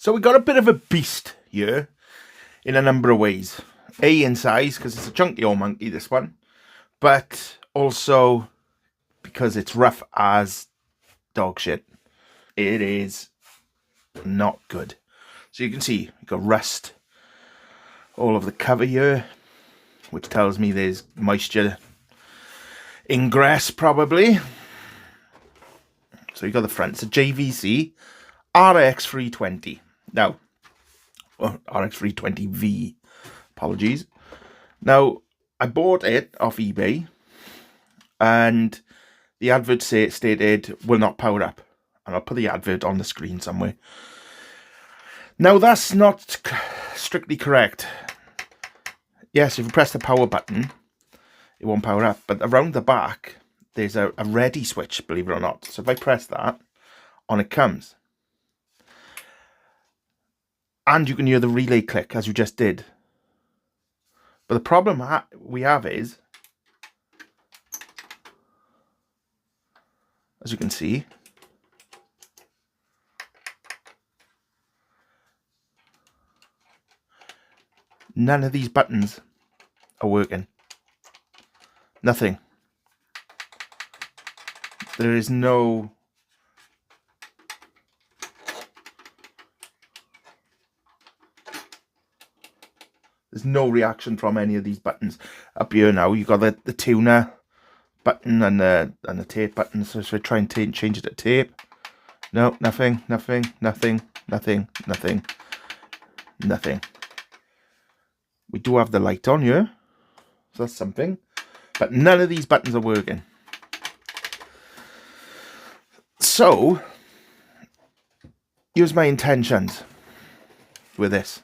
So we got a bit of a beast here in a number of ways. A, in size, because it's a chunky old monkey, this one. But also because it's rough as dog shit. It is not good. So you can see, you've got rust all over the cover here, which tells me there's moisture ingress probably. So you got the front. It's a JVC RX-320. Now, RX-320V. Apologies. Now, I bought it off eBay, and the advert stated will not power up. And I'll put the advert on the screen somewhere. Now, that's not strictly correct. Yes, if you press the power button, it won't power up. But around the back, there's a ready switch, believe it or not. So if I press that, on it comes. And you can hear the relay click, as you just did. But the problem we have is, as you can see, none of these buttons are working. Nothing. There is no... There's no reaction from any of these buttons. Up here now, you've got the tuner button and the tape button. So if I try and change it to tape, no, nothing. We do have the light on here, so that's something. But none of these buttons are working. So, here's my intentions with this.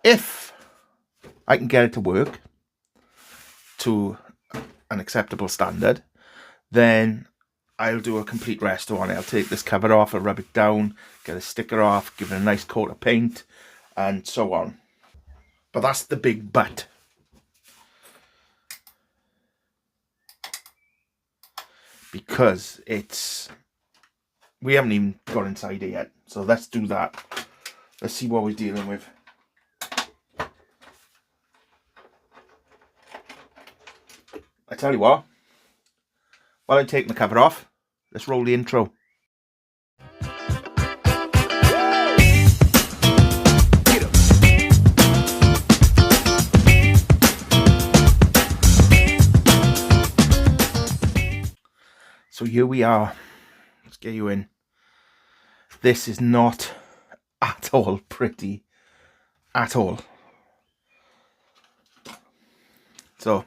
If I can get it to work to an acceptable standard, then I'll do a complete resto on it. I'll take this cover off, I'll rub it down, get a sticker off, give it a nice coat of paint, and so on. But that's the big but. Because we haven't even got inside it yet. So let's do that. Let's see what we're dealing with. I tell you what, while I'm taking the cover off, let's roll the intro. So here we are. Let's get you in. This is not at all pretty. At all. So,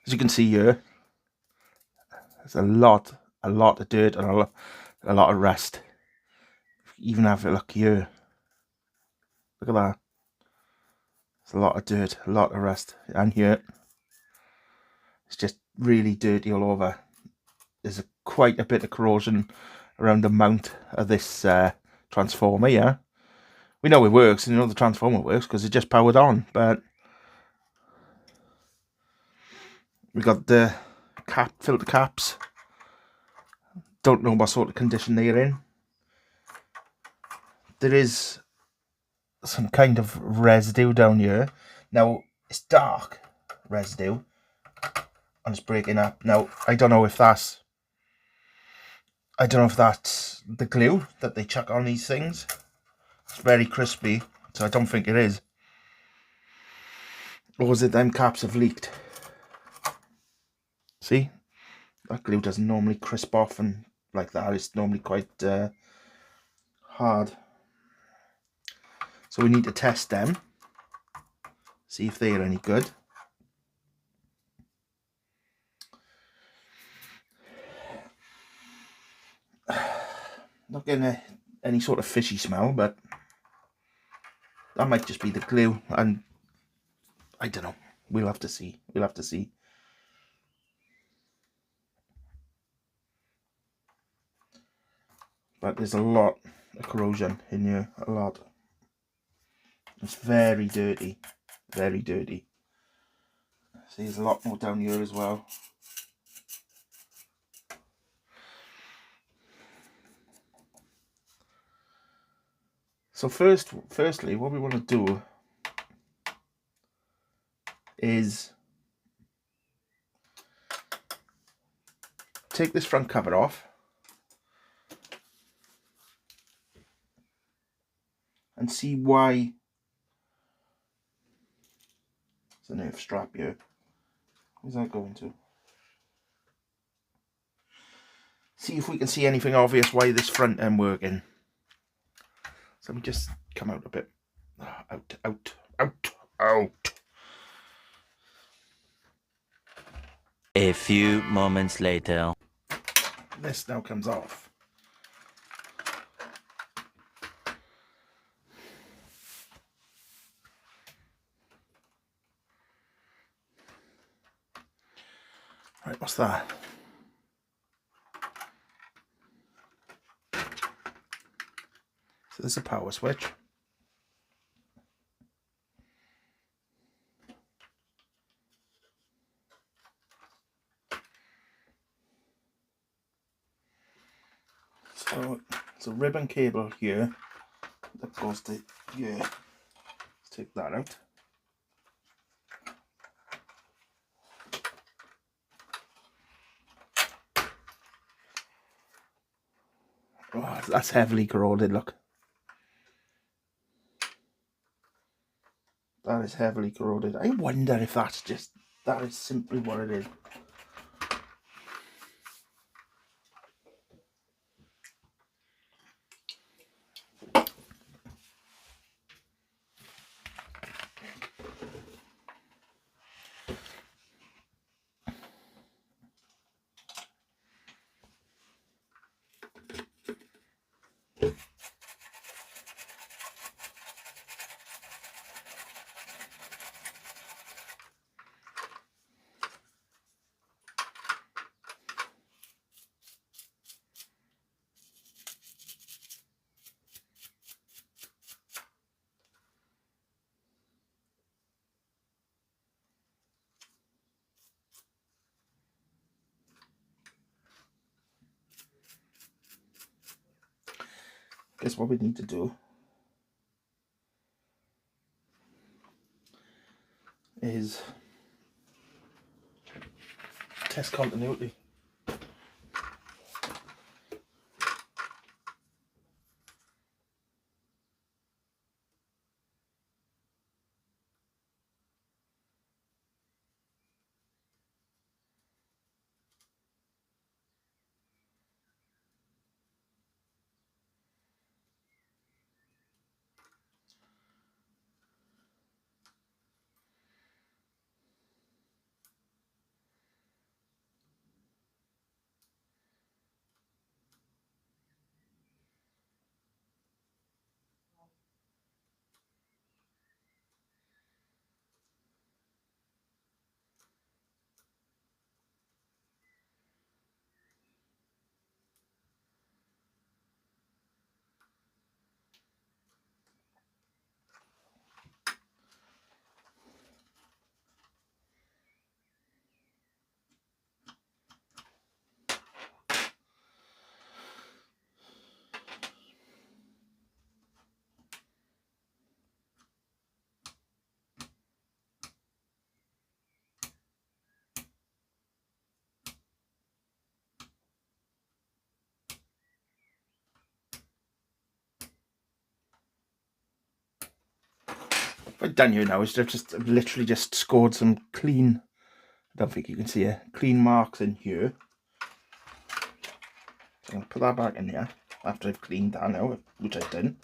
as you can see here, there's a lot of dirt and a lot of rust. Even have a look here. Look at that. There's a lot of dirt, a lot of rust. And here, it's just really dirty all over. There's quite a bit of corrosion around the mount of this transformer, yeah. We know it works, and you know the transformer works because it just powered on, but we got the filter caps. Don't know what sort of condition they're in. There is some kind of residue down here. Now, it's dark residue, and it's breaking up. Now, I don't know if that's the glue that they chuck on these things. It's very crispy, so I don't think it is. Or is it them caps have leaked? See? That glue doesn't normally crisp off and like that. It's normally quite hard. So we need to test them. See if they're any good. Not getting any sort of fishy smell, but that might just be the glue, and I don't know. We'll have to see. We'll have to see. But there's a lot of corrosion in here. A lot. It's very dirty. Very dirty. See, there's a lot more down here as well. So firstly, what we want to do is take this front cover off and see why there's an earth strap here. Where's that going to? See if we can see anything obvious why this front end working. So let me just come out a bit. Out. A few moments later. This now comes off. Right, what's that? So there's a power switch. So it's a ribbon cable here that goes to here. Let's take that out. Oh, that's heavily corroded, look. That is heavily corroded. I wonder if that is simply what it is. Guess what we need to do is test continuity. What I've done here now is I've literally just scored some clean, I don't think you can see it, clean marks in here. So I'm going to put that back in there after I've cleaned that now, which I've done.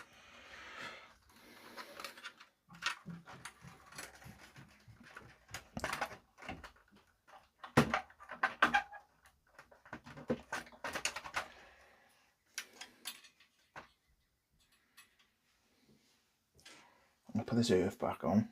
I'll put this earth back on.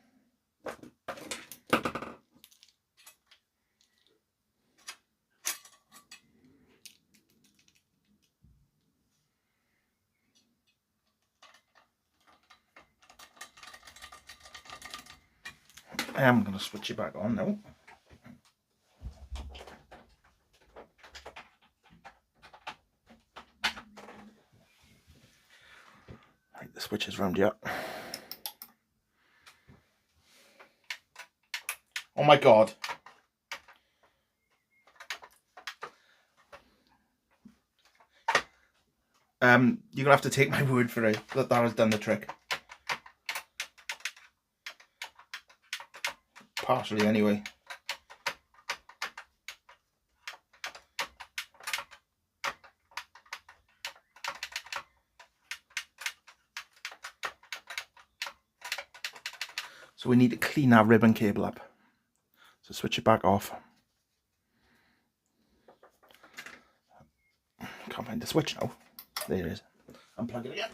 I am going to switch it back on now. Right, the switches around here. Oh my god. You're gonna have to take my word for it that that has done the trick. Partially anyway. So we need to clean our ribbon cable up. So switch it back off. Can't find the switch now. There it is. Unplug it again.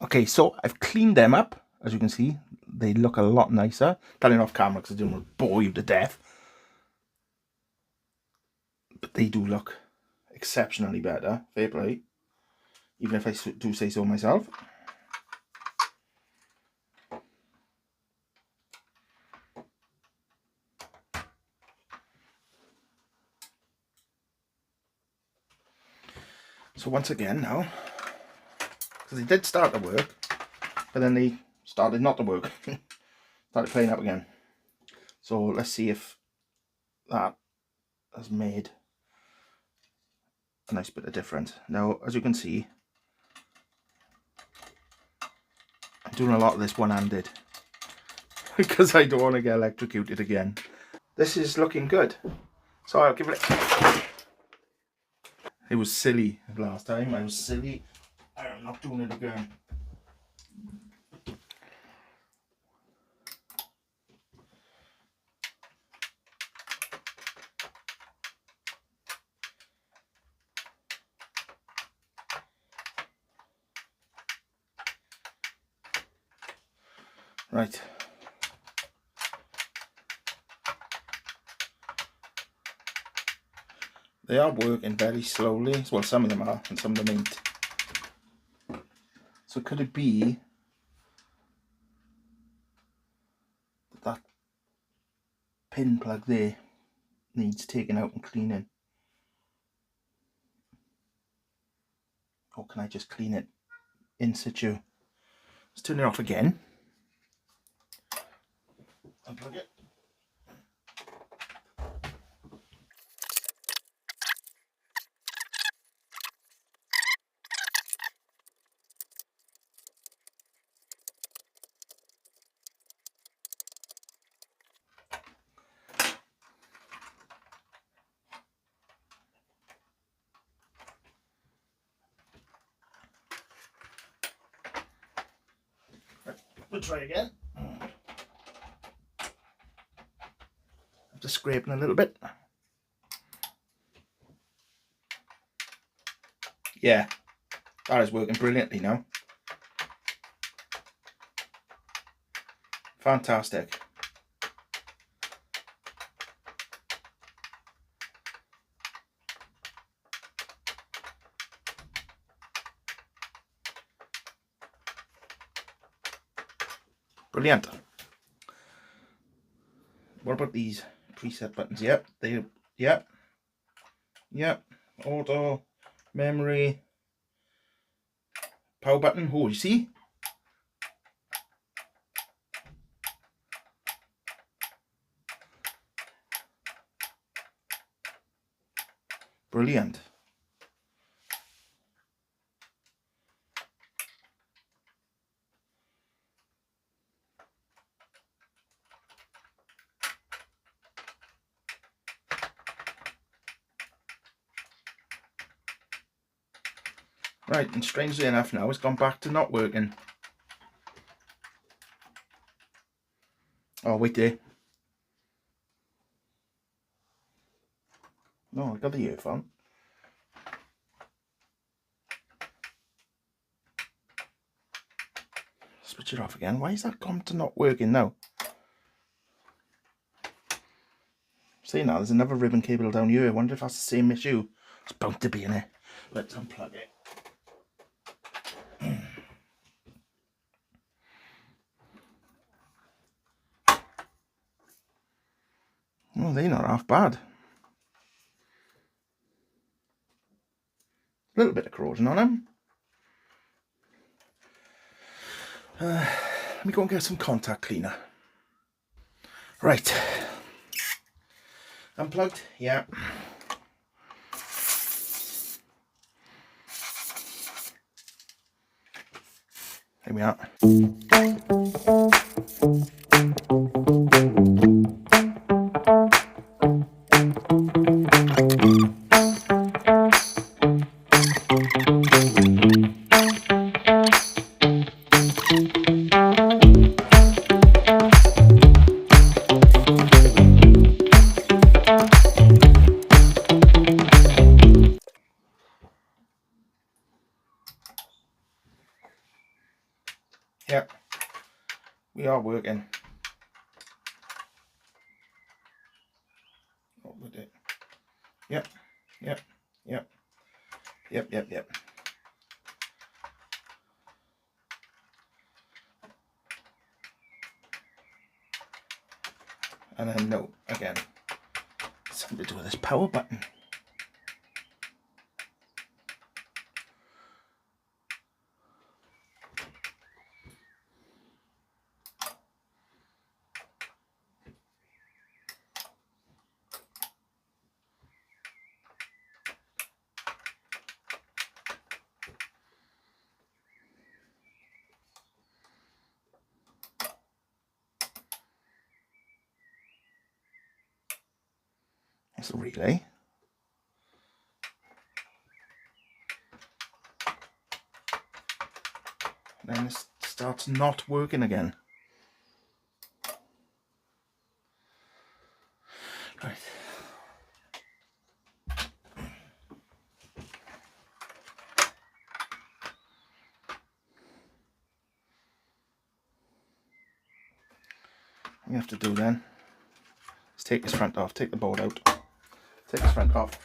Okay, so I've cleaned them up. As you can see, they look a lot nicer. Telling off camera because I didn't want to bore you to death. But they do look exceptionally better. Fair play. Even if I do say so myself. So once again now, because they did start to work, but then they started not to work. Started playing up again. So let's see if that has made a nice bit of difference. Now, as you can see, I'm doing a lot of this one-handed because I don't want to get electrocuted again. This is looking good. So I'll give it It was silly last time. I was silly. I'm not doing it again. Right. They are working very slowly. Well, some of them are, and some of them ain't. So could it be that pin plug there needs taking out and cleaning? Or can I just clean it in situ? Let's turn it off again. Unplug it. We'll try again. Just scraping a little bit. Yeah, that is working brilliantly now. Fantastic. Brilliant. What about these preset buttons? Yep, yep. Auto, memory, power button. Oh, you see? Brilliant. Right, and strangely enough now it's gone back to not working. Oh, wait there. No, I got the earphone. Switch it off again. Why is that gone to not working now? See now, there's another ribbon cable down here. I wonder if that's the same issue. It's bound to be in it. Let's unplug it. Oh, they're not half bad. A little bit of corrosion on them. Let me go and get some contact cleaner. Right. Unplugged? Yeah. Here we are. Yep, we are working. What would it? Yep, yep, yep, yep, yep, yep. And then no, again, something to do with this power button. That's a relay. And then this starts not working again. Right. What you have to do then is take this front off, take the board out, take this front off.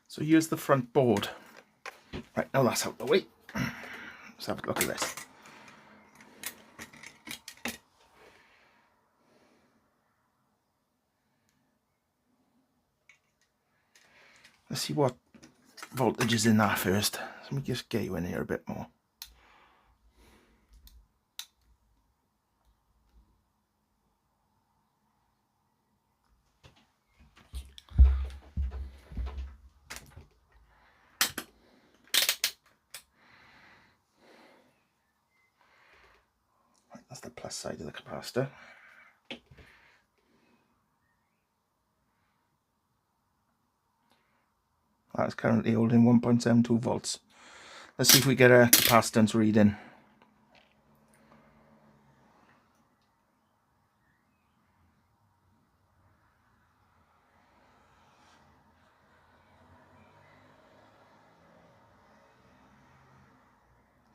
So here's the front board. Right, now that's out the way. Let's have a look at this. Let's see what voltage is in that first. Let me just get you in here a bit more. Right, that's the plus side of the capacitor. That is currently holding 1.72 volts. Let's see if we get a capacitance reading.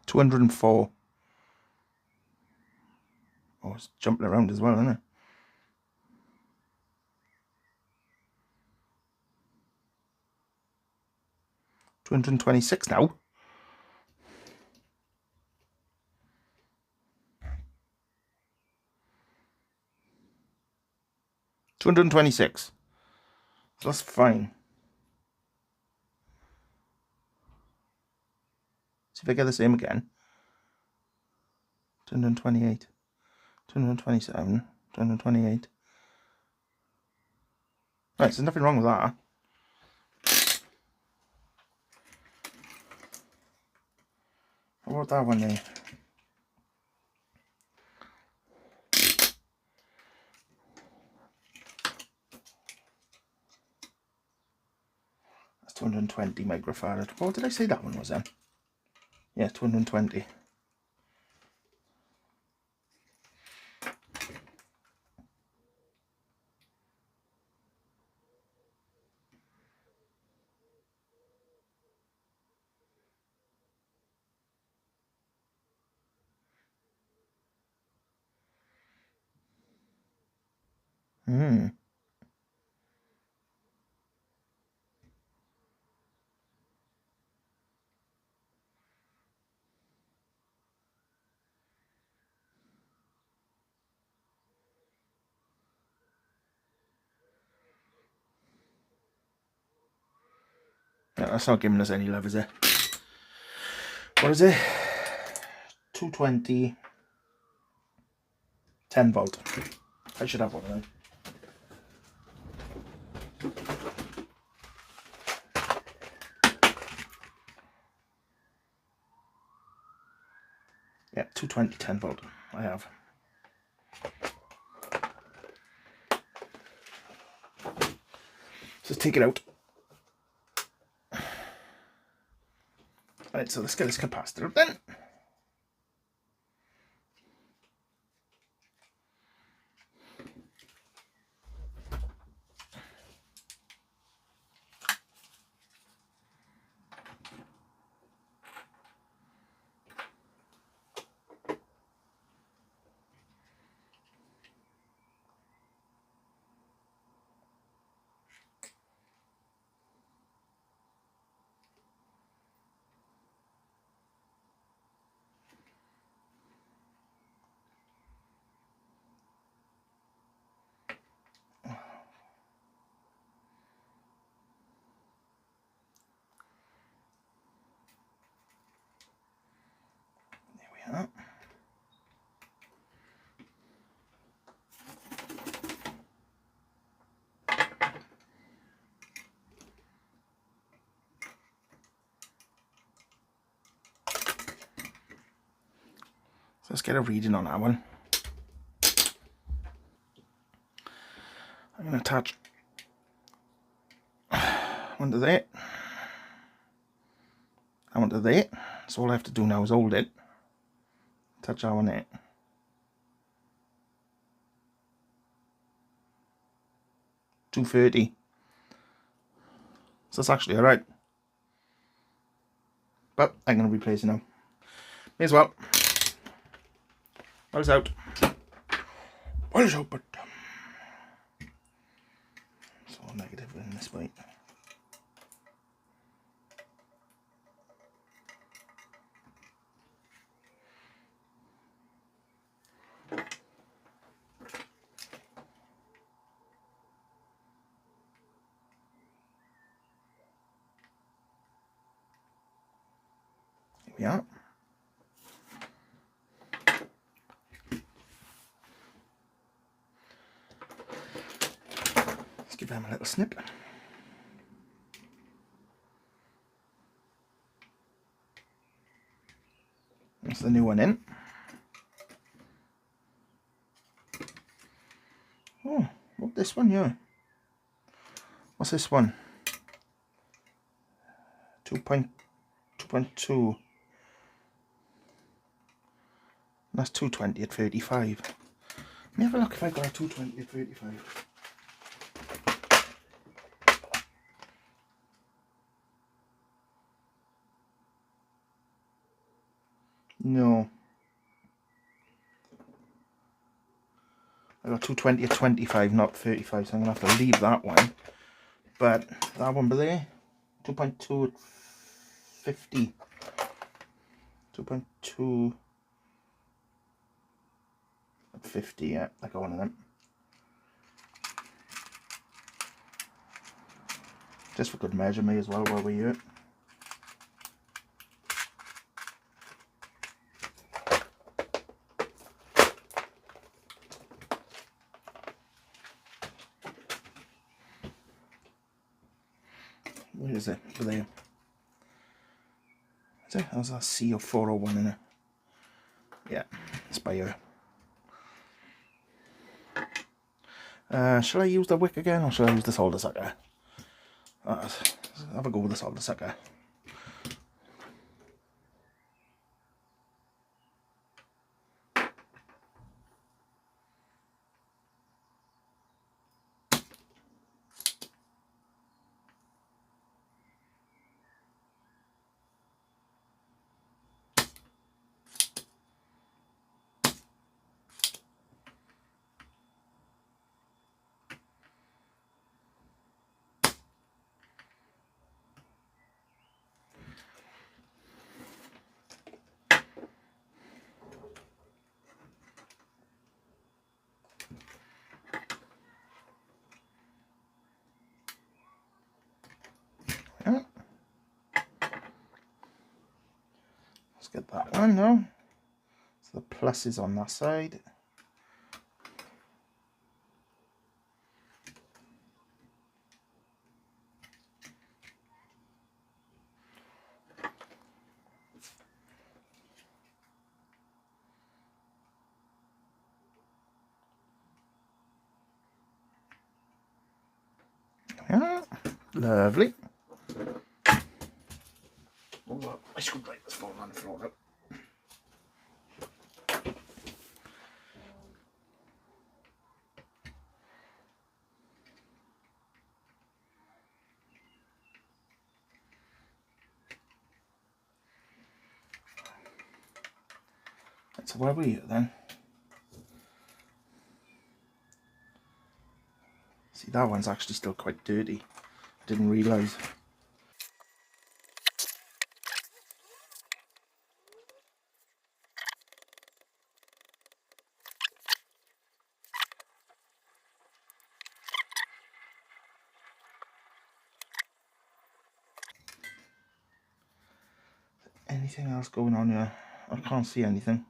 $204. Oh, it's jumping around as well, isn't it? $226 now. $226. So that's fine. See if I get the same again. 228, 227, 228. Right, so there's nothing wrong with that. What about that one there? 220 microfarad. What did I say that one was then? Yeah, 220. Hmm. Yeah, that's not giving us any love, is it? What is it? 220, 10 volt. I should have one of them. Yeah, 220, 10 volt. I have. Let's take it out. Right, so let's get this capacitor up then. There we are. So let's get a reading on that one. I'm going to attach one to there, and one to there. So all I have to do now is hold it, touch that one there. $230. So that's actually alright. But I'm going to replace it now. May as well. While it's out. While it's out, but it's all negative in this way. Here we are. Let's give them a little snip. That's the new one in. Oh, what this one here? What's this one? 2.2. That's 220 at 35. Let me have a look if I got a 220 at 35. No. I got 220 at 25, not 35, so I'm going to have to leave that one. But that one there, 2.2 at 50. 2.2 at 50, yeah, I got one of them. Just for good measure, may as well while we're here. Where is it? Over there. Is it? How's that C or 401 in it? Yeah, it's by here. Shall I use the wick again, or shall I use the solder sucker? Let's Let's have a go with the solder sucker. Yeah. Let's get that one now. So the plus is on that side. Yeah, lovely. Oh, my screwdriver's falling on the floor now. So where were you then? See, that one's actually still quite dirty. Didn't realise. Anything else going on here? I can't see anything.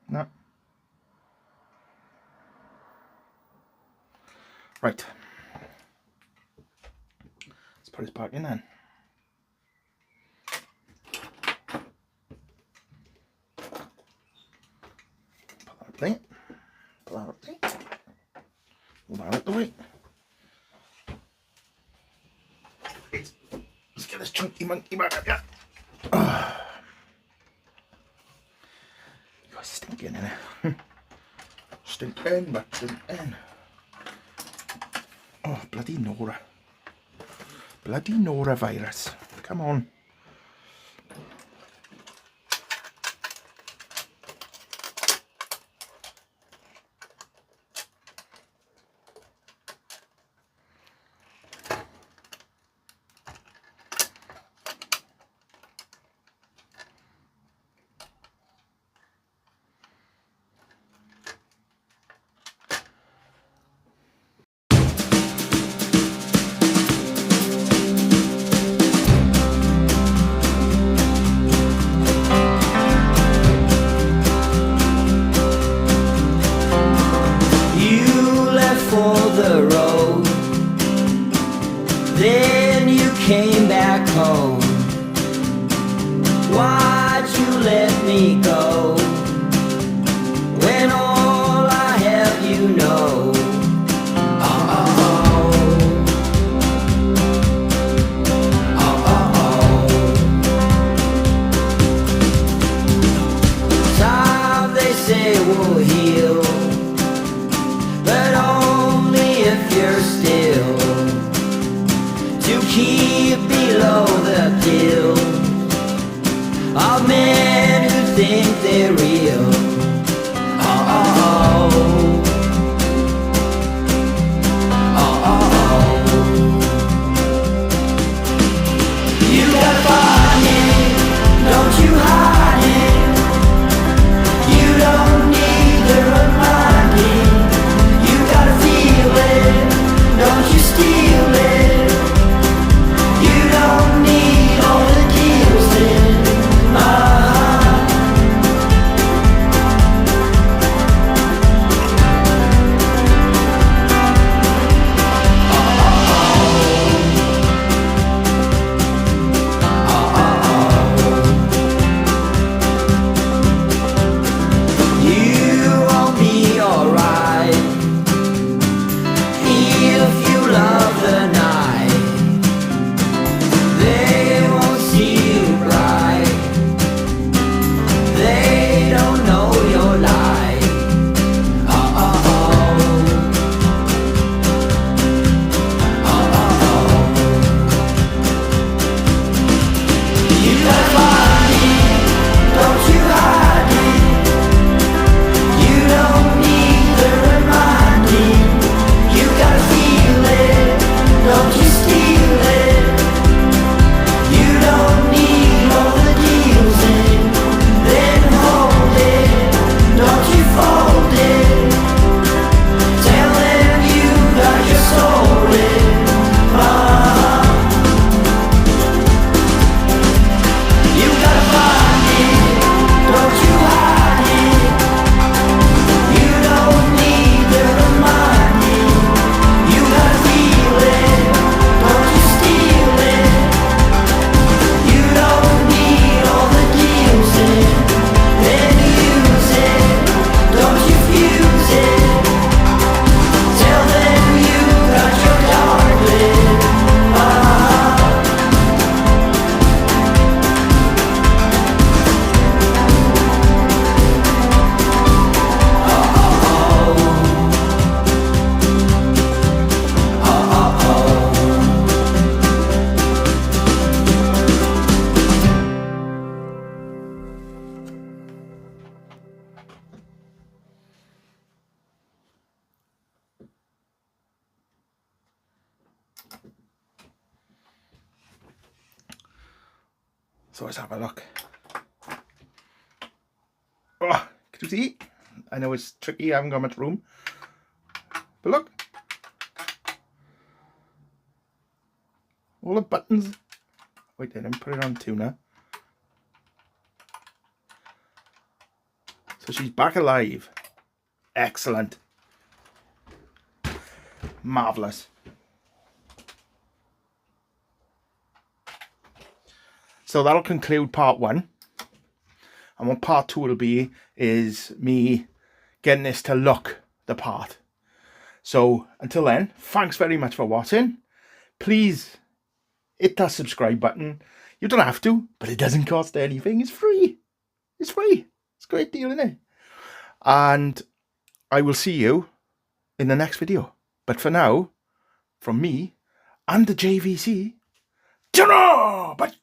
No. Right. Let's put this back in then. Put that up there. Put that up there. Move that out the way. Let's get this chunky monkey back up, yeah. You're stinking in it. Stinking, but stinking. Oh, bloody Nora. Bloody Nora virus. Come on. Then you came back home. Why'd you let me go? When all I have you know. Time they say will heal, but only if you're still to keep below the guilt of men who think they're real. You gotta find it, don't you hide it. You don't need the reminding. You gotta feel it, don't you steal it. You don't need all the deals in. You gotta find it, don't you hide it. You don't need the reminding. You gotta feel it, don't you steal it. You don't need all the deals in. Then hold it, don't you fold it. Tell them you got your story. You gotta find it, don't you hide it. You don't need the reminding. You gotta feel it, don't you steal it. You don't need all the deals in. Then use it, don't you fuse it. Tell them you got your darling. So let's have a look. Oh, can you see? I know it's tricky, I haven't got much room. But look. All the buttons. Wait there, let me put it on 2 now. So she's back alive. Excellent. Marvellous. So that'll conclude part 1. And what part 2 will be is me getting this to look the part. So until then, thanks very much for watching. Please hit that subscribe button. You don't have to, but it doesn't cost anything. It's free. It's free. It's a great deal, isn't it? And I will see you in the next video. But for now, from me and the JVC, ta-ra! But